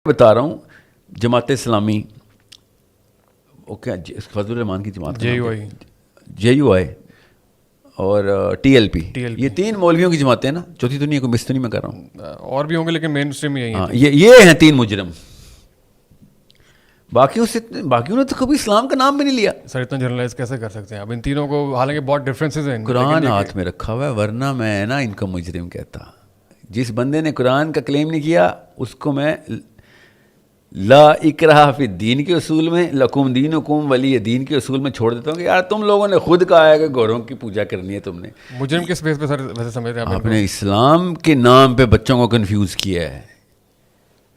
بتا رہا ہوں جماعت اسلامی فضل الرحمان کی جماعت جے یو آئی اور ٹی ایل پی یہ تین مولویوں کی جماعتیں ہیں نا. چوتھی دنیا کو مس تو نہیں میں کر رہا ہوں, اور بھی ہوں گے لیکن مین اسٹریم یہی ہیں. یہ ہیں تین مجرم. باقیوں نے تو کبھی اسلام کا نام بھی نہیں لیا. سر اتنا جنرلائز کیسے کر سکتے ہیں اب ان تینوں کو؟ حالانکہ بہت ڈفرینسز ہیں. قرآن ہاتھ میں رکھا ہوا ہے, ورنہ میں نا ان کو مجرم کہتا. جس بندے نے قرآن کا کلیم نہیں کیا اس کو میں لا اکراہ فی الدین کے اصول میں, لکم دینکم ولی دین کے اصول میں چھوڑ دیتا ہوں کہ یار تم لوگوں نے خود کہا ہے کہ گھوڑوں کی پوجا کرنی ہے. تم نے مجرم کس بیس پہ سر ویسے سمجھ رہے ہیں آپ نے اسلام کے نام پہ بچوں کو کنفیوز کیا ہے,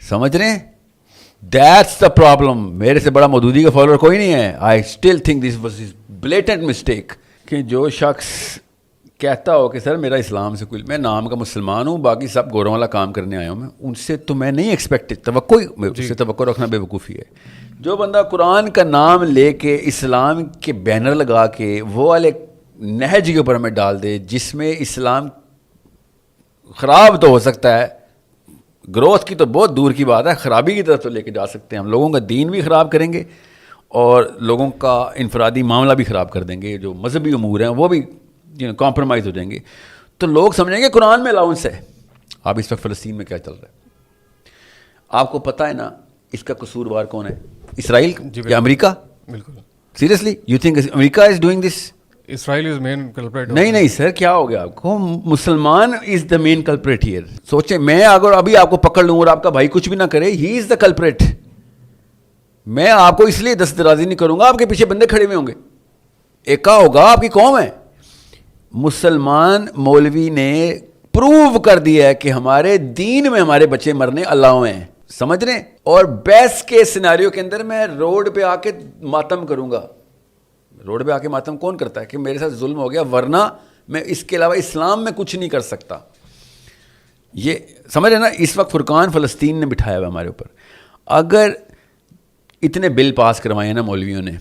سمجھ رہے ہیں؟ That's the problem. میرے سے بڑا مودودی کا فالوور کوئی نہیں ہے. I still think this was blatant mistake کہ جو شخص کہتا ہو کہ سر میرا اسلام سے کوئی, میں نام کا مسلمان ہوں, باقی سب گوروں والا کام کرنے آیا ہوں, میں ان سے تو میں نہیں ایکسپیکٹ توقع رکھنا بے وقوفی ہے. جو بندہ قرآن کا نام لے کے اسلام کے بینر لگا کے وہ والے نہج کے اوپر میں ڈال دے جس میں اسلام خراب تو ہو سکتا ہے, گروتھ کی تو بہت دور کی بات ہے, خرابی کی طرف تو لے کے جا سکتے ہیں. ہم لوگوں کا دین بھی خراب کریں گے اور لوگوں کا انفرادی معاملہ بھی خراب کر دیں گے. جو مذہبی امور ہیں وہ بھی کمپرومائز ہو جائیں گے. تو لوگ سمجھیں گے قرآن میں الاؤنس ہے. اب اس وقت فلسطین میں کیا چل رہا ہے آپ کو پتہ ہے نا؟ اس کا قصوروار کون ہے؟ اسرائیل یا امریکہ؟ بالکل. Seriously you think America is doing this? Israel is main culprit. نہیں سر, کیا ہو گیا آپ کو؟ مسلمان از دا مین کلپریٹ ہیئر. سوچیں میں اگر ابھی آپ کو پکڑ لوں اور آپ کا بھائی کچھ بھی نہ کرے, ہی از دا کلپریٹ. میں آپ کو اس لیے دست درازی نہیں کروں گا, آپ کے پیچھے بندے کھڑے ہوئے ہوں گے, ایک ہوگا, آپ کی قوم ہے. مسلمان مولوی نے پروو کر دیا ہے کہ ہمارے دین میں ہمارے بچے مرنے اللہ ہیں, سمجھ رہے ہیں؟ اور بیسٹ کے سیناریو کے اندر میں روڈ پہ آ کے ماتم کروں گا. روڈ پہ آ کے ماتم کون کرتا ہے کہ میرے ساتھ ظلم ہو گیا, ورنہ میں اس کے علاوہ اسلام میں کچھ نہیں کر سکتا. یہ سمجھ رہے نا؟ اس وقت فرقان فلسطین نے بٹھایا ہوا ہمارے اوپر. اگر اتنے بل پاس کروائے ہیں نا مولویوں نے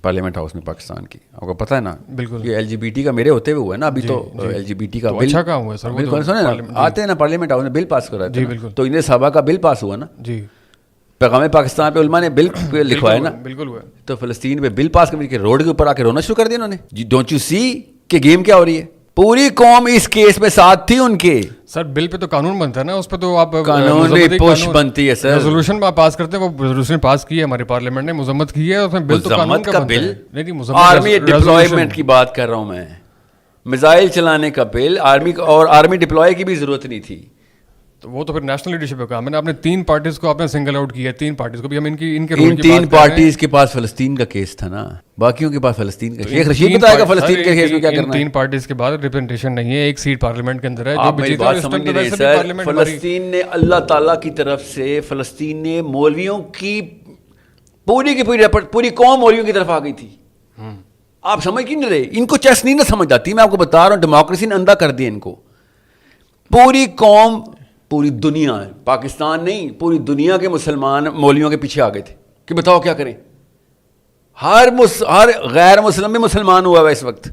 پارلیمنٹ ہاؤس میں پاکستان کی, آپ کو پتہ ہے نا؟ بالکل. یہ LGBT کا میرے ہوتے ہوئے ہوا ہے نا ابھی تو LGBT کا بل اچھا کام ہوا ہے سر. سنیں نا, آتے ہیں نا پارلیمنٹ ہاؤس میں بل پاس کر رہے تھے, تو انہیں صحابہ کا بل پاس ہوا نا. جی, پیغام پاکستان پہ علماء نے بل لکھوایا نا. بالکل ہوا. تو فلسطین پہ بل پاس کر کے روڈ کے اوپر آ کے رونا شروع کر دیا انہوں نے. جی ڈونٹ یو سی کہ گیم کیا ہو رہی ہے؟ پوری قوم اس کیس میں ساتھ تھی ان کے. سر بل پہ تو قانون بنتا ہے نا, اس پہ تو آپ قانون پوش بنتی ہے سر. ریزولوشن پاس کرتے ہیں, وہ ریزولوشن پاس کی ہے ہماری پارلیمنٹ نے, مذمت کی ہے, اس میں بل تو قانون کا بل. نہیں, آرمی ڈپلائمنٹ کی بات کر رہا ہوں میں, میزائل چلانے کا بل. آرمی ڈپلوائے کی بھی ضرورت نہیں تھی. تو وہ تو پھر نیشنل لیڈرشپ کا کام ہے نا. آپ نے تین پارٹیز کو آپ نے سنگل آؤٹ کیا ہے, تین پارٹیز کو بھی. ہم ان کے تین پارٹیز کے پاس فلسطین کا کیس تھا نا, باقیوں کے پاس فلسطین کا. شیخ رشید بتائے گا فلسطین کے کیس میں کیا کرنا ہے. تین پارٹیز کے بعد ریپرزنٹیشن نہیں ہے, ایک سیٹ پارلیمنٹ کے اندر ہے. آپ میری بات سمجھ نہیں رہے سر. فلسطین نے اللہ تعالیٰ کی طرف سے, فلسطین نے مولویوں کی پوری قوم مولویوں کی طرف آ گئی تھی. آپ سمجھ کیوں نہیں رہے؟ ان کو چیس نہیں نہ سمجھ آتی. میں آپ کو بتا رہا ہوں ڈیموکریسی نے اندھا کر دیا ان کو. پوری قوم, پوری دنیا, پاکستان نہیں پوری دنیا کے مسلمان مولویوں کے پیچھے آ گئے تھے کہ بتاؤ کیا کریں. ہر غیر مسلم بھی مسلمان ہوا ہے اس وقت.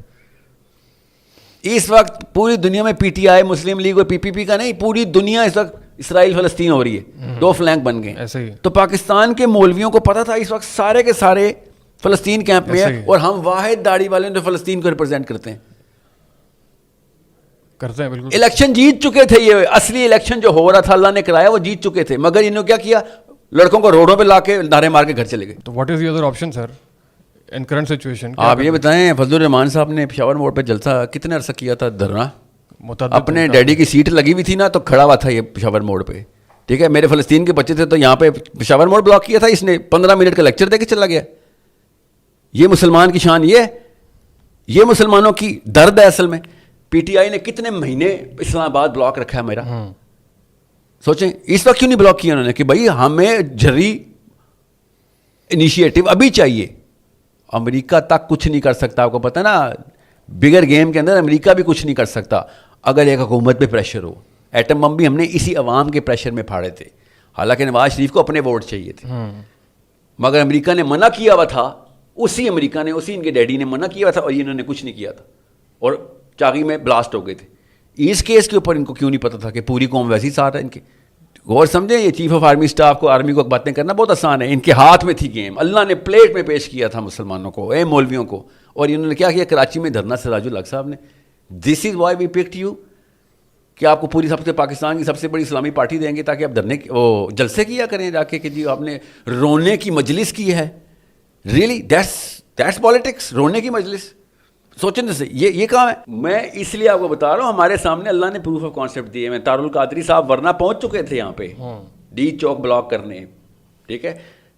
اس وقت پوری دنیا میں PTI مسلم لیگ اور PPP کا نہیں, پوری دنیا اس وقت اسرائیل فلسطین ہو رہی ہے. دو فلینک بن گئے. تو پاکستان کے مولویوں کو پتا تھا اس وقت سارے کے سارے فلسطین کیمپ میں ہیں, اور ہم واحد داڑھی والے جو فلسطین کو ریپرزینٹ کرتے ہیں. بالکل الیکشن جیت چکے تھے. یہ اصلی الیکشن جو ہو رہا تھا اللہ نے کرایا, وہ جیت چکے تھے, مگر انہوں نے کیا کیا؟ لڑکوں کو روڈوں پہ لا کے نعرے مار کے گھر چلے گئے. تو what is the other option sir in current situation? آپ یہ بتائیں, فضل الرحمان صاحب نے پشاور موڑ پہ جلسہ کتنے عرصہ کیا تھا دھرنا؟ اپنے ڈیڈی کی سیٹ لگی ہوئی تھی نا, تو کھڑا ہوا تھا یہ پشاور موڑ پہ. ٹھیک ہے, میرے فلسطین کے بچے تھے تو یہاں پہ پشاور موڑ بلاک کیا تھا اس نے, 15 منٹ کا لیکچر دے کے چلا گیا. یہ مسلمان کی شان, یہ مسلمانوں کی درد ہے اصل میں. PTI نے کتنے مہینے اسلام آباد بلاک رکھا ہے میرا. سوچیں اس وقت کیوں نہیں بلاک کیا انہوں نے کہ بھائی ہمیں جری انیشیٹو ابھی چاہیے. امریکہ تک کچھ نہیں کر سکتا, آپ کو پتہ ہے نا, بگر گیم کے اندر امریکہ بھی کچھ نہیں کر سکتا اگر ایک حکومت پہ پریشر ہو. ایٹم بم بھی ہم نے اسی عوام کے پریشر میں پھاڑے تھے, حالانکہ نواز شریف کو اپنے ووٹ چاہیے تھے, مگر امریکہ نے منع کیا ہوا تھا. امریکہ نے, ان کے ڈیڈی نے منع کیا ہوا تھا, اور انہوں نے کچھ نہیں کیا تھا, اور چاغی میں بلاسٹ ہو گئے تھے. اس کیس کے اوپر ان کو کیوں نہیں پتا تھا کہ پوری قوم ویسی ساتھ ہے ان کے؟ غور سمجھیں, یہ چیف آف آرمی اسٹاف کو, آرمی کو باتیں کرنا بہت آسان ہے, ان کے ہاتھ میں تھی گیم, اللہ نے پلیٹ میں پیش کیا تھا مسلمانوں کو, مولویوں کو, اور انہوں نے کیا کیا, کراچی میں دھرنا سراج الحق صاحب نے, this is why we picked you, کہ آپ کو پوری سب سے پاکستان کی سب سے بڑی اسلامی پارٹی دیں گے تاکہ آپ دھرنے وہ جلسے کیا کریں جا کے, کہ جی آپ نے رونے کی مجلس کی ہے. ریئلی دیٹس پالیٹکس, رونے کی مجلس, سوچیں سے یہ کام ہے. میں اس لیے آپ کو بتا رہا ہوں, ہمارے سامنے اللہ نے پروف آف کانسیپٹ دیے. میں طاہر القادری صاحب ورنہ پہنچ چکے تھے یہاں پہ ڈی چوک بلاک کرنے, ٹھیک ہے,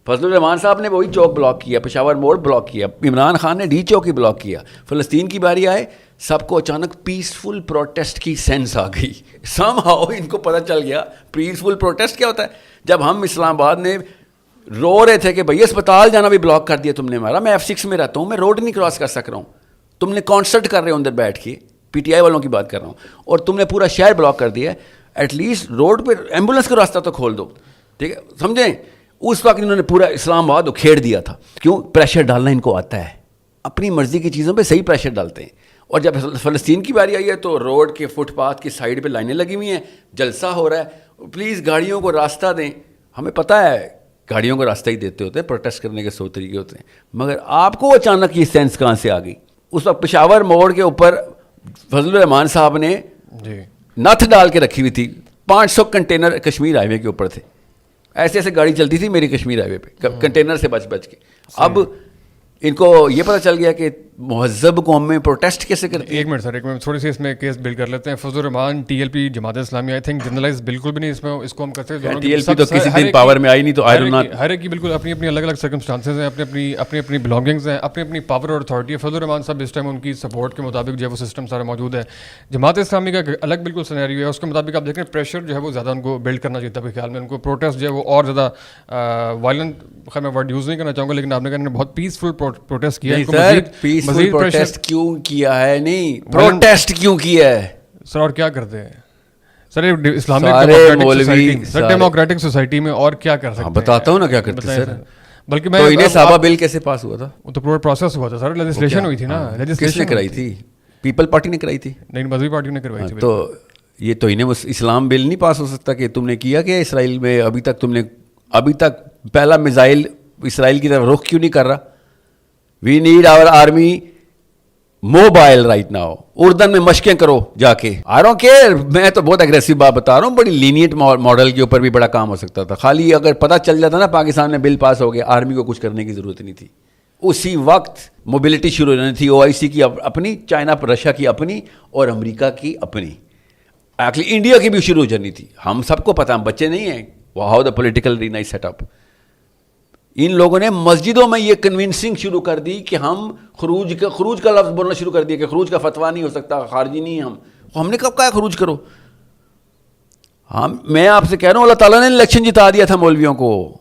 فضل الرحمان صاحب نے وہی چوک بلاک کیا, پشاور موڑ بلاک کیا, عمران خان نے ڈی چوک ہی بلاک کیا. فلسطین کی باری آئے, سب کو اچانک پیسفل پروٹیسٹ کی سینس آ گئی. سم ہاؤ ان کو پتہ چل گیا پیسفل پروٹیسٹ کیا ہوتا ہے. جب ہم اسلام آباد میں رو رہے تھے کہ بھائی اسپتال جانا بھی بلاک کر دیا تم نے ہمارا, میں F6 میں رہتا ہوں, میں روڈ نہیں کراس کر سک رہا ہوں, تم نے کانسرٹ کر رہے ہو اندر بیٹھ کے, پی ٹی آئی والوں کی بات کر رہا ہوں, اور تم نے پورا شہر بلاک کر دیا ہے, ایٹ لیسٹ روڈ پہ ایمبولینس کا راستہ تو کھول دو, ٹھیک ہے, سمجھیں. اس وقت انہوں نے پورا اسلام آباد اکھیڑ دیا تھا. کیوں؟ پریشر ڈالنا ان کو آتا ہے, اپنی مرضی کی چیزوں پہ صحیح پریشر ڈالتے ہیں. اور جب فلسطین کی باری آئی ہے تو روڈ کے فٹ پاتھ کی سائڈ پہ لائنیں لگی ہوئی ہیں, جلسہ ہو رہا ہے, پلیز گاڑیوں کو راستہ دیں. ہمیں پتہ ہے گاڑیوں کو راستہ ہی دیتے ہوتے ہیں, پروٹیسٹ کرنے کے 100 طریقے ہوتے ہیں, مگر آپ کو اچانک یہ سینس کہاں سے آ گئی؟ اس وقت پشاور موڑ کے اوپر فضل الرحمان صاحب نے نتھ ڈال کے رکھی ہوئی تھی, 500 کنٹینر کشمیر ہائی وے کے اوپر تھے, ایسے ایسے گاڑی چلتی تھی میری کشمیر ہائی وے پہ کنٹینر سے بچ کے. اب ان کو یہ پتہ چل گیا کہ مہذب قوم میں پروٹیسٹ کیسے کرتے ہیں. ایک منٹ سر, ایک منٹ, تھوڑی سی اس میں کیس بلڈ کر لیتے ہیں. فضل الرحمان TLP Jamaat Islami, I think generalise بالکل بھی نہیں اس کو ہم کرتے. TLP تو کسی دن پاور میں آئی نہیں, تو ہر ایک کی بالکل اپنی اپنی الگ الگ سرکمسٹانسز ہیں, اپنی اپنی بلانگنگز ہیں, اپنی اپنی پاور اور اتھارٹی ہے. فضل الرحمان صاحب اس ٹائم ان کی سپورٹ کے مطابق جو ہے وہ سسٹم سارا موجود ہے. جماعت اسلامی کا الگ بالکل سینیریو ہے, اس کے مطابق آپ دیکھیں پریشر جو ہے وہ زیادہ ان کو بلڈ کرنا چاہیے تھا خیال میں. ان کو پروٹیسٹ جو ہے وہ اور زیادہ وائلنٹ, خیر میں ورڈ یوز نہیں کرنا چاہوں گا, لیکن آپ نے کہا بہت پیسفل پروٹیسٹ کیا ہے. پیسفل پروٹیسٹ کیوں کیا ہے؟ نہیں, پروٹیسٹ کیوں کیا ہے سر, اور کیا کرتے ہیں سر اسلامک ڈیموکریٹک سوسائٹی میں, اور کیا کر سکتے ہیں؟ بتاتا ہوں نا کیا کرتے ہیں سر. بلکہ تو انہیں صحابہ بل کیسے پاس ہوا تھا؟ وہ تو پورا پروسیس ہوا تھا سر, لیجسلیشن ہوئی تھی نا. کس نے کرائی تھی؟ پیپل پارٹی نے کرائی تھی, نہیں مذہبی پارٹی نے کروائی تھی. تو یہ تو انہیں اسلام بل نہیں پاس ہو سکتا کہ تم نے کیا کہ اسرائیل میں ابھی تک پہلا میزائل اسرائیل کی طرف رخ کیوں نہیں کر رہا؟ We need our army mobile right now. اردن میں مشقیں کرو جا کے. آئی ڈونٹ کیئر, میں تو بہت اگریسو بات بتا رہا ہوں, بڑی لینیٹ ماڈل کے اوپر بھی بڑا کام ہو سکتا تھا. خالی اگر پتہ چل جاتا نا پاکستان میں بل پاس ہو گیا, آرمی کو کچھ کرنے کی ضرورت نہیں تھی. اسی وقت موبلٹی شروع ہو جانی تھی, OIC کی اپنی, چائنا رشیا کی اپنی, اور امریکہ کی اپنی, ایکچولی انڈیا کی بھی شروع ہو جانی تھی. ہم سب کو پتہ, ہم بچے نہیں ہیں, how the political arena is set up. ان لوگوں نے مسجدوں میں یہ کنونسنگ شروع کر دی کہ ہم خروج کا لفظ بولنا شروع کر دیا کہ خروج کا فتویٰ نہیں ہو سکتا, خارجی نہیں ہم نے کب کہا خروج کرو. میں آپ سے کہہ رہا ہوں اللہ تعالیٰ نے الیکشن جتا دیا تھا مولویوں کو,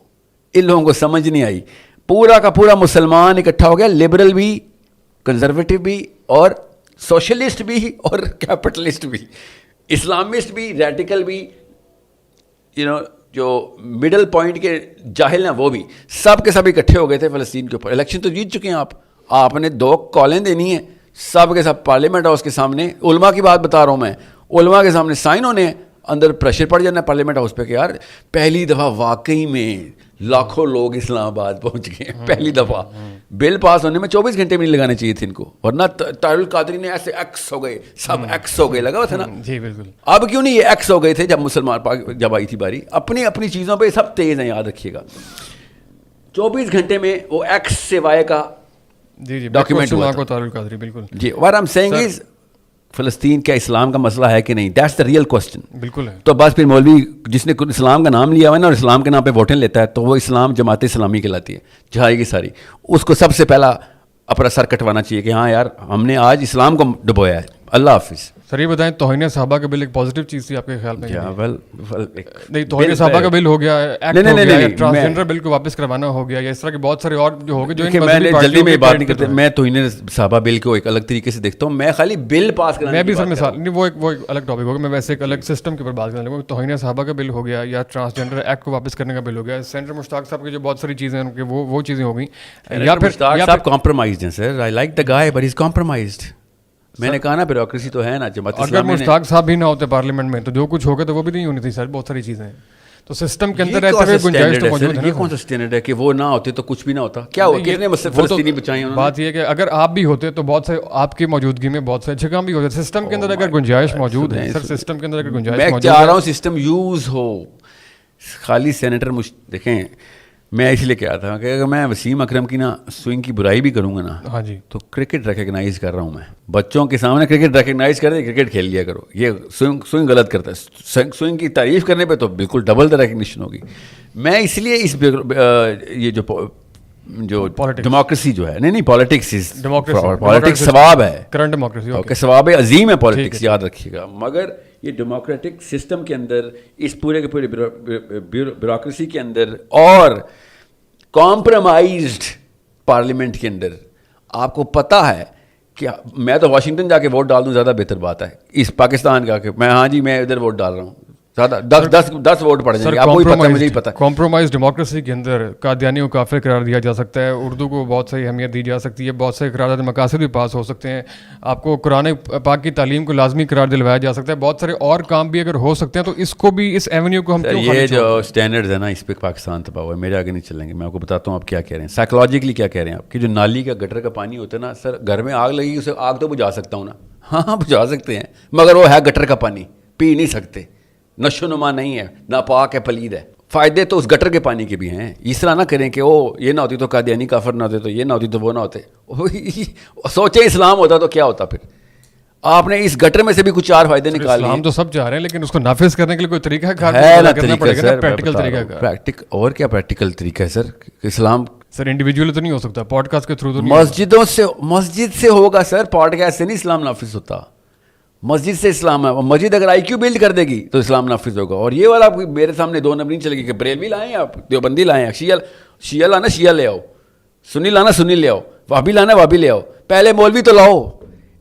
ان لوگوں کو سمجھ نہیں آئی. پورا کا پورا مسلمان اکٹھا ہو گیا, لبرل بھی, کنزرویٹو بھی, اور سوشلسٹ بھی, اور کیپٹلسٹ بھی, اسلامسٹ بھی, ریڈیکل بھی, جو مڈل پوائنٹ کے جاہل ہیں وہ بھی, سب کے سب اکٹھے ہو گئے تھے فلسطین کے اوپر. الیکشن تو جیت چکے ہیں آپ نے 2 کالیں دینی ہیں, سب کے سب پارلیمنٹ ہاؤس کے سامنے, علماء کی بات بتا رہا ہوں میں, علماء کے سامنے سائن ہونے ہیں, اندر پریشر پڑ جانا ہے پارلیمنٹ ہاؤس پہ کہ یار پہلی دفعہ واقعی میں لاکھوں لوگ اسلام آباد پہنچ گئے ہیں, پہلی دفعہ. بل پاس ہونے میں 24 گھنٹے بھی نہیں لگانے چاہیے تھے ان کو, ورنہ طاہر القادری نے ایسے ایکس ہو گئے, سب ایکس ہو گئے, لگا ہوا تھا نا. جی بالکل. اب کیوں نہیں یہ ایکس ہو گئے تھے جب جب آئی تھی باری. اپنی چیزوں پہ سب تیز ہیں, یاد رکھیے گا. 24 گھنٹے میں وہ ایکس سے وائی کا ڈاکیومنٹ ہوا تھا. جی, what I'm saying is فلسطین کیا اسلام کا مسئلہ ہے کہ نہیں, دیٹس دا ریئل کوسچن. بالکل ہے. تو بس پھر مولوی جس نے اسلام کا نام لیا ہوا ہے نا, اور اسلام کے نام پہ ووٹیں لیتا ہے, تو وہ اسلام جماعت اسلامی کہلاتی ہے, جہاں کی ساری. اس کو سب سے پہلا اپنا سر کٹوانا چاہیے کہ ہاں یار ہم نے آج اسلام کو ڈبویا ہے. اللہ حافظ. سر یہ بتائیں, توہین صحابہ کا بل ایک پازیٹیو چیز تھی آپ کے خیال میں؟ نہیں, توہین صحابہ کا بل ہو گیا, ایکٹ ہو گیا, ٹرانسجنڈر بل کو واپس کروانا ہو گیا, یا اس طرح کے بہت سارے اور جو ہو گئے جو میں جلدی میں بات نہیں کرتے. میں توہین صحابہ بل کو ایک الگ طریقے سے دیکھتا ہوں, میں خالی بل پاس کرنا. میں بھی سر مثال نہیں, وہ ایک الگ ٹاپک ہوگا, میں ویسے ایک الگ سسٹم کے اوپر بات کرنے لگوں. توہین صحابہ کا بل ہو گیا, یا ٹرانسجنڈر ایکٹ کو واپس کرنے کا بل ہو گیا, سینٹر مشتاق صاحب کی جو بہت ساری چیزیں ہیں وہ چیزیں ہو گئیں. یا پھر صاحب کمپرومائزڈ ہیں sir. I like the guy but he is compromised. میں نے کہا نا بیوروکریسی تو ہے نا. جماعت اگر مشتاق صاحب بھی نہ ہوتے پارلیمنٹ میں تو جو کچھ ہو گیا تو وہ بھی نہیں ہونی تھی سر, بہت ساری چیزیں. تو سسٹم کے اندر رہتے ہوئے گنجائش تو موجود ہے. یہ کون سا اسٹینڈرڈ ہے کہ وہ نہ ہوتے تو کچھ بھی نہ ہوتا؟ کیا ہوا؟ کتنے فلسطینی بچائے انہوں نے؟ بات یہ ہے کہ اگر آپ بھی ہوتے تو بہت سے آپ کی موجودگی میں بہت سے اچھے کام بھی ہوتے. سسٹم کے اندر اگر گنجائش موجود ہے سر, سسٹم کے اندر اگر گنجائش موجود ہے, میں چاہ رہا ہوں سسٹم یوز ہو. خالی سینیٹر دیکھیں, میں اس لیے کہا تھا کہ اگر میں وسیم اکرم کی نا سوئنگ کی برائی بھی کروں گا نا, ہاں جی, تو کرکٹ ریکگنائز کر رہا ہوں میں. بچوں کے سامنے کرکٹ ریکگنائز کر دیں, کرکٹ کھیل لیا کرو. یہ سوئنگ غلط کرتا ہے. سوئنگ کی تعریف کرنے پہ تو بالکل ڈبل دا ریکگنیشن ہوگی. میں اس لیے اس یہ جو ڈیموکریسی جو ہے, نہیں پالیٹکس پالیٹکس ثواب ہے, کرنٹ ڈیموکریسی اوکے, ثواب عظیم ہے پالیٹکس, یاد رکھیے گا. مگر یہ ڈیموکریٹک سسٹم کے اندر, اس پورے کے پورے بیوروکریسی کے اندر اور کمپرومائزڈ پارلیمنٹ کے اندر, آپ کو پتہ ہے کہ میں تو واشنگٹن جا کے ووٹ ڈال دوں زیادہ بہتر بات ہے اس پاکستان کا, کہ میں ہاں جی میں ادھر ووٹ ڈال رہا ہوں, زیادہ 10 ووٹ پڑ جائیں گے. آپ کو بھی پتہ ہے, مجھے ہی پتہ ہے. کمپرومائز ڈیموکریسی کے اندر قادیانی کو کافر قرار دیا جا سکتا ہے, اردو کو بہت صحیح اہمیت دی جا سکتی ہے, بہت سے قرارداد مقاصد بھی پاس ہو سکتے ہیں, آپ کو قرآن پاک کی تعلیم کو لازمی قرار دلوایا جا سکتا ہے, بہت سارے اور کام بھی اگر ہو سکتے ہیں, تو اس کو بھی, اس ایونیو کو ہم کیوں یہ جو اسٹینڈرڈز ہے نا, اس پہ پاکستان تباہ ہوا ہے. میرے آگے نہیں چلیں گے. میں آپ کو بتاتا ہوں آپ کیا کہہ رہے ہیں, سائیکولوجیکلی کیا کہہ رہے ہیں آپ, کہ جو نالی کا گٹر کا پانی ہوتا ہے نا سر, گھر میں آگ لگی, اسے آگ تو بجھا سکتا ہوں نا, ہاں بجھا سکتے ہیں, مگر وہ ہے گٹر کا پانی, پی نہیں سکتے, نشو نما نہیں ہے, ناپاک ہے, پلید ہے. فائدے تو اس گٹر کے پانی کے بھی ہیں. اس طرح نہ کریں کہ وہ یہ نہ ہوتی تو قادیانی کافر نہ ہوتے, تو یہ نہ ہوتی تو وہ نہ ہوتے. سوچیں اسلام ہوتا تو کیا ہوتا پھر. آپ نے اس گٹر میں سے بھی کچھ 4 فائدے نکال لیے. اسلام تو سب چاہ رہے ہیں, لیکن اس کو نافذ کرنے کے لیے کوئی طریقہ کار کرنا پڑے گا, پریکٹیکل طریقہ. اور کیا پریکٹیکل طریقہ ہے سر؟ اسلام سر انڈیویجول تو نہیں ہو سکتا, پوڈ کاسٹ کے تھرو تو مسجدوں سے, مسجد سے ہوگا سر, پوڈ کاسٹ سے نہیں اسلام نافذ ہوتا. مسجد سے اسلام ہے. مسجد اگر IQ بلڈ کر دے گی تو اسلام نافذ ہوگا. اور یہ والا میرے سامنے 2 نمبر نہیں چلے گی کہ بریلوی لائیں آپ, دیوبندی لائیں, شیعہ لانا شیعہ لے آؤ, سنی لانا سنی لے آؤ, وابی لانا وابی لے آؤ, پہلے مولوی تو لاؤ.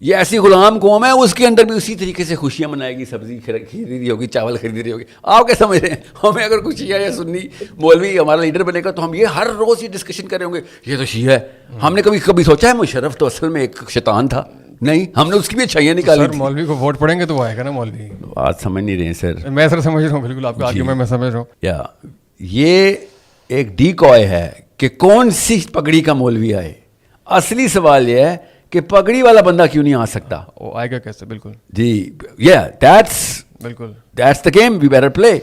یہ ایسی غلام قوم ہے, اس کے اندر بھی اسی طریقے سے خوشیاں منائے گی, سبزی خریدی رہی ہوگی, چاول خریدی رہی ہوگی. آپ کیا سمجھ رہے ہیں, ہمیں اگر کوئی شیعہ یا سنی مولوی ہمارا لیڈر بنے گا تو ہم یہ ہر روز یہ ڈسکشن کریں ہوں گے, یہ تو شیعہ ہے. ہم نے کبھی سوچا ہے مشرف تو اصل میں ایک شیطان تھا؟ نہیں, ہم نے اس کی بھی اچھائیاں نکالی. سر مولوی کو ووٹ پڑیں گے تو وہ آئے گا نا مولوی. بات سمجھ نہیں رہے ہیں سر. میں سر سمجھ رہا ہوں, بالکل آپ کا آرگیومنٹ میں سمجھ رہا ہوں. یا یہ ایک ڈیکوائے ہے کہ کون سی پگڑی کا مولوی آئے. اصلی سوال یہ ہے کہ پگڑی والا بندہ کیوں نہیں آ سکتا, وہ آئے گا کیسے؟ بالکل جی, بالکل that's the game we better play.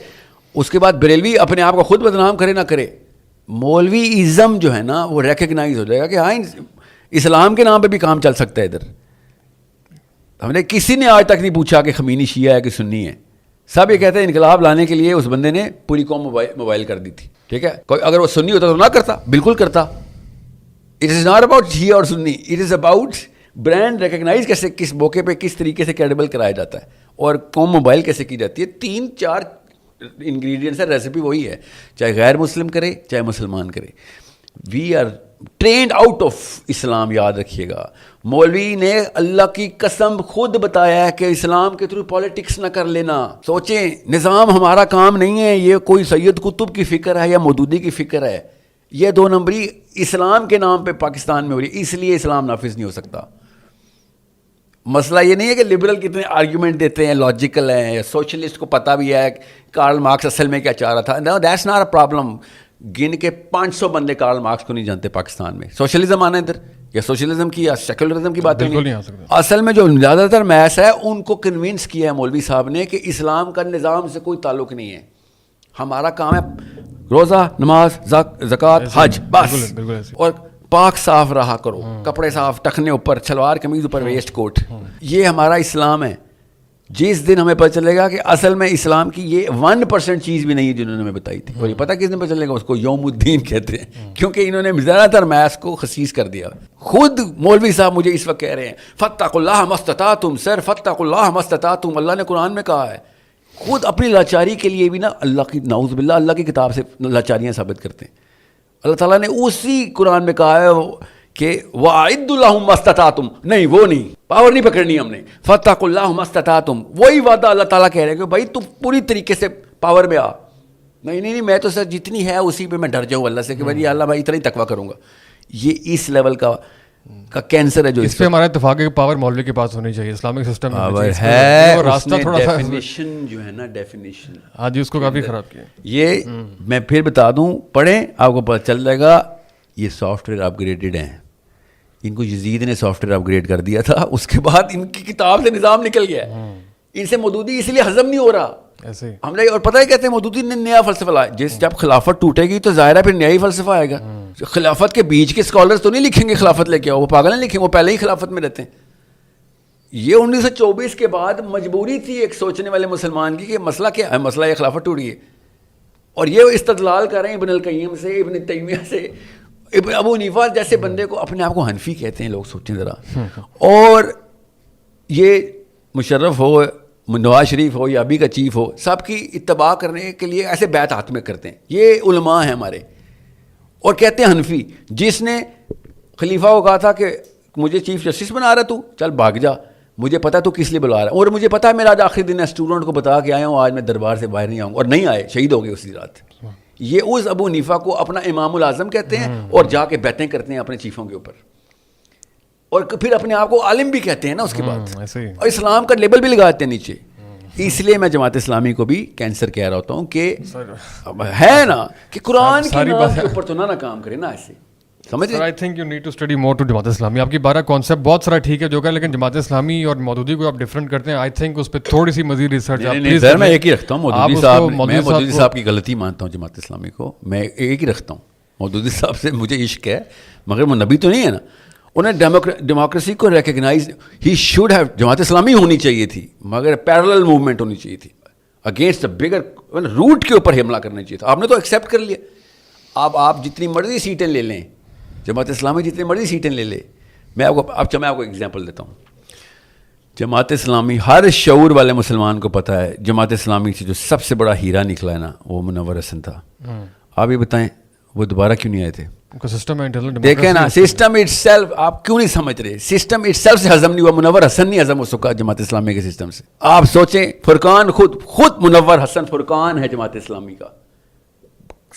اس کے بعد بریلوی اپنے آپ کو خود بدنام کرے نہ کرے, مولوی ازم جو ہے نا وہ ریکگنائز ہو جائے گا کہ ہاں اسلام کے نام پہ بھی کام چل سکتا ہے ادھر. ہم نے کسی نے آج تک نہیں پوچھا کہ خمینی شیعہ ہے کہ سنی ہے. سب یہ کہتے ہیں انقلاب لانے کے لیے اس بندے نے پوری قوم موبائل کر دی تھی. ٹھیک ہے, اگر وہ سنی ہوتا تو نہ کرتا, بالکل کرتا. It is not about Shia اور Sunni, it is about brand recognize کیسے, کس موقع پہ کس طریقے سے کریڈیبل کرایا جاتا ہے اور قوم موبائل کیسے کی جاتی ہے. 3-4 انگریڈینٹس ہے, ریسیپی وہی ہے, چاہے غیر مسلم کرے چاہے مسلمان کرے. We are trained out of Islam, یاد رکھیے گا. مولوی نے اللہ کی قسم خود بتایا ہے کہ اسلام کے تھرو پالیٹکس نہ کر لینا. سوچیں, نظام ہمارا کام نہیں ہے, یہ کوئی سید قطب کی فکر ہے یا مودودی کی فکر ہے. یہ 2 نمبری اسلام کے نام پہ پاکستان میں ہو رہی ہے, اس لیے اسلام نافذ نہیں ہو سکتا. مسئلہ یہ نہیں ہے کہ لبرل کتنے آرگیومنٹ دیتے ہیں, لاجیکل ہیں, سوشلسٹ کو پتہ بھی ہے کارل مارکس اصل میں کیا چاہ رہا تھا. نو, دیٹس ناٹ اے پرابلم. گن کے 500 بندے کارل مارکس کو نہیں جانتے پاکستان میں. سوشلزم آنا ادھر, یا سوشلزم کی یا سیکولرزم کی بات نہیں. اصل میں جو زیادہ تر میس ہے ان کو کنونس کیا ہے مولوی صاحب نے کہ اسلام کا نظام سے کوئی تعلق نہیں ہے, ہمارا کام ہے روزہ, نماز, زکوٰۃ, حج, بس. اور پاک صاف رہا کرو, کپڑے صاف, ٹخنے اوپر, شلوار قمیض اوپر, ویسٹ کوٹ. یہ ہمارا اسلام ہے. جس دن ہمیں پتہ چلے گا کہ اصل میں اسلام کی یہ 1% چیز بھی نہیں ہے جنہوں نے ہمیں بتائی تھی, اور یہ پتہ کس دن پتہ چلے گا, اس کو یوم الدین کہتے ہیں, کیونکہ انہوں نے زیادہ تر میث کو خصیص کر دیا. خود مولوی صاحب مجھے اس وقت کہہ رہے ہیں فاتقوا اللہ ما استطعتم. سر فاتقوا اللہ ما استطعتم, اللہ نے قرآن میں کہا ہے. خود اپنی لاچاری کے لیے بھی نا اللہ کی, نعوذ باللہ, اللہ کی کتاب سے لاچاریاں ثابت کرتے ہیں. اللہ تعالیٰ نے اسی قرآن میں کہا ہے کہ وَأَعِدُّوا لَهُم مَّا اسْتَطَعْتُم. نہیں, وہ نہیں, پاور نہیں پکڑنی ہم نے. فَاتَّقُوا اللَّهَ مَّا اسْتَطَعْتُم, وہی وعدہ اللہ تعالیٰ کہہ رہے ہیں کہ بھائی تو پوری طریقے سے پاور میں آ. نہیں, میں تو سر جتنی ہے اسی پہ میں ڈر جاؤں اللہ سے کہ بھائی اللہ, میں اتنا ہی تقویٰ کروں گا. یہ اس لیول کا کا کینسر ہے جو اس پہ ہمارا اتفاق ہے کہ پاور مولوی کے پاس ہونی چاہیے, اسلامک سسٹم ہے. راستہ تھوڑا سا ڈیفینیشن جو ہے نا, ڈیفینیشن ہاں جی اس کو کافی خراب کیا. یہ میں پھر بتا دوں, پڑھیں آپ کو پتہ چل جائے گا. یہ سافٹ ویئر اپ گریڈڈ ہیں, ان کو یزید نے سافٹ ویئر اپ گریڈ کر دیا تھا, اس کے بعد ان کی کتاب سے نظام نکل گیا. ان سے مودودی اس لیے ہضم نہیں ہو رہا ایسے ہم نے. اور پتہ ہے کہتے ہیں مودودی نے نیا فلسفہ لایا. جب خلافت ٹوٹے گی تو ظاہر ہے پھر نیا ہی فلسفہ آئے گا. خلافت کے بیچ کے اسکالرز تو نہیں لکھیں گے خلافت لے کے آؤ, وہ پاگل نہیں لکھیں, وہ پہلے ہی خلافت میں رہتے ہیں. یہ 1924 کے بعد مجبوری تھی ایک سوچنے والے مسلمان کی کہ مسئلہ کیا ہے, مسئلہ یہ خلافت ٹوٹ گئی ہے. اور یہ استدلال کر رہے ہیں ابن القیم سے, ابن تیمیہ سے, ابو حنیفہ جیسے بندے کو, اپنے آپ کو حنفی کہتے ہیں لوگ, سوچیں ذرا. اور یہ مشرف ہو, نواز شریف ہو یا ابھی کا چیف ہو, سب کی اتباع کرنے کے لیے ایسے بیعت ہاتھ میں کرتے ہیں. یہ علماء ہیں ہمارے, اور کہتے ہیں حنفی. جس نے خلیفہ کو کہا تھا کہ مجھے چیف جسٹس بنا رہا تو چل بھاگ جا, مجھے پتا تو کس لیے بلا رہا ہے, اور مجھے پتا ہے میرا آج آخری دن ہے, اسٹوڈنٹ کو بتا کے آیا ہوں آج میں دربار سے باہر نہیں آؤں, اور نہیں آئے, شہید ہو گئے اسی رات. یہ اس ابو حنیفہ کو اپنا امام العظم کہتے ہیں, اور جا کے بیعتیں کرتے ہیں اپنے چیفوں کے اوپر, اور پھر اپنے آپ کو عالم بھی کہتے ہیں نا اس کے بعد, اور اسلام کا لیبل بھی لگاتے ہیں نیچے. اس لیے میں جماعت اسلامی کو بھی کینسر کہہ رہا ہوتا ہوں کہ ہے نا کہ قرآن کی نام کے اوپر تو نہ کام کرے نا ایسے, سمجھ رہے. I think you need to study more to Jamaat Islami. آپ کی 12 کانسیپٹ بہت سارا ٹھیک ہے جو کہ, لیکن جماعت اسلامی اور مودودی کو آپ ڈفرینٹ کرتے ہیں. آئی تھنک اس پہ تھوڑی سی مزید ریسرچ سر میں ایک ہی رکھتا ہوں مودودی صاحب, میں مودودی صاحب کی غلطی مانتا ہوں جماعت اسلامی کو, میں ایک ہی رکھتا ہوں. مودودی صاحب سے مجھے عشق ہے, مگر وہ نبی تو نہیں ہے نا. انہیں ڈیموکریسی کو recognise he should have, Jamaat Islami ہونی چاہیے تھی, مگر پیرلل موومنٹ ہونی چاہیے تھی. اگینسٹ بگر روٹ کے اوپر حملہ کرنا چاہیے تھا. آپ نے تو ایکسیپٹ کر لیا. اب آپ جتنی مرضی سیٹیں لے لیں, جماعت اسلامی جتنی مرضی سیٹیں لے لے. میں آپ کو ایگزامپل دیتا ہوں. جماعت اسلامی, ہر شعور والے مسلمان کو پتہ ہے جماعت اسلامی سے جو سب سے بڑا ہیرا نکلا ہے نا, وہ منور حسن تھا. آپ یہ بتائیں وہ دوبارہ کیوں نہیں آئے تھے؟ دیکھیں نا, سسٹم اٹ سیلف, آپ کیوں نہیں سمجھ رہے, سسٹم اٹ سیلف سے ہضم نہیں ہوا. منور حسن نہیں ہضم ہو سکا جماعت اسلامی کے سسٹم سے. آپ سوچیں, فرقان خود منور حسن فرقان ہے جماعت اسلامی کا.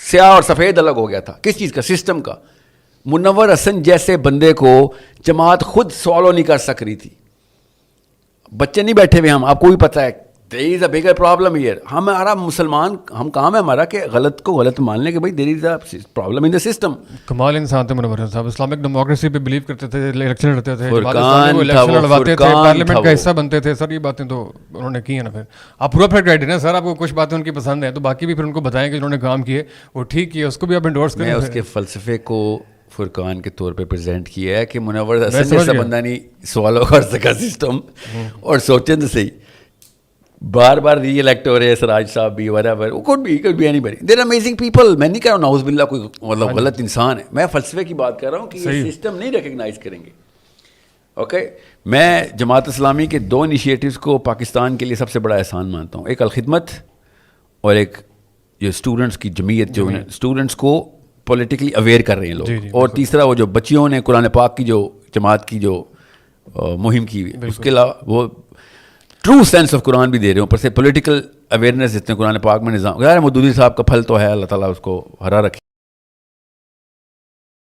سیاہ اور سفید الگ ہو گیا تھا, کس چیز کا, سسٹم کا. منور حسن جیسے بندے کو جماعت خود سوالو نہیں کر سک رہی تھی. بچے نہیں بیٹھے ہوئے ہم, آپ کو بھی پتہ ہے. دیر از اے بگر پرابلم ہیئر. ہمارا مسلمان, ہم کام ہے ہمارا کہ غلط کو غلط ماننے کے بھائی دیر از a problem in the system. کمال انسان تھے منور صاحب, اسلامک ڈیموکریسی پہ بلیو کرتے تھے, الیکشن لڑتے تھے, الیکشن لڑواتے تھے, پارلیمنٹ کا حصہ بنتے تھے. سر یہ باتیں تو انہوں نے کی ہیں نا. پھر آپ پورا پھر کریڈٹ ہے سر, آپ کو کچھ باتیں ان کی پسند ہیں تو باقی بھی پھر ان کو بتائیں کہ انہوں نے کام کیے وہ ٹھیک کیے, اس کو بھی آپ انڈورس کریں. میں اس کے فلسفے کو فرقان کے طور پہ پریزنٹ کیا ہے کہ منور حسن جیسا بندہ نہیں سوالو کر سکا سسٹم. اور سوچیں تو صحیح, بار بار ری الیکٹ ہو رہے ہیں سراج صاحب بھی, could be anybody. They're amazing people. میں نہیں کہہ رہا ہوں نعوذ باللہ کوئی مطلب غلط انسان ہے, میں فلسفے کی بات کر رہا ہوں کہ یہ سسٹم نہیں ریکگنائز کریں گے. اوکے, میں جماعت اسلامی کے 2 انیشیٹوز کو پاکستان کے لیے سب سے بڑا احسان مانتا ہوں. ایک الخدمت, اور ایک جو اسٹوڈنٹس کی جمعیت, جو اسٹوڈنٹس کو پولیٹیکلی اویئر کر رہے ہیں لوگ. اور تیسرا وہ جو بچیوں نے قرآن پاک کی جو جماعت کی جو مہم کی ہوئی, اس کے علاوہ وہ ٹرو سینس آف قرآن بھی دے رہے ہیں, اوپر سے پولیٹیکل اویئرنیس دیتے ہیں قرآن پاک میں نظام. غیر مودودی صاحب کا پھل تو ہے, اللہ تعالیٰ اس کو ہرا رکھے.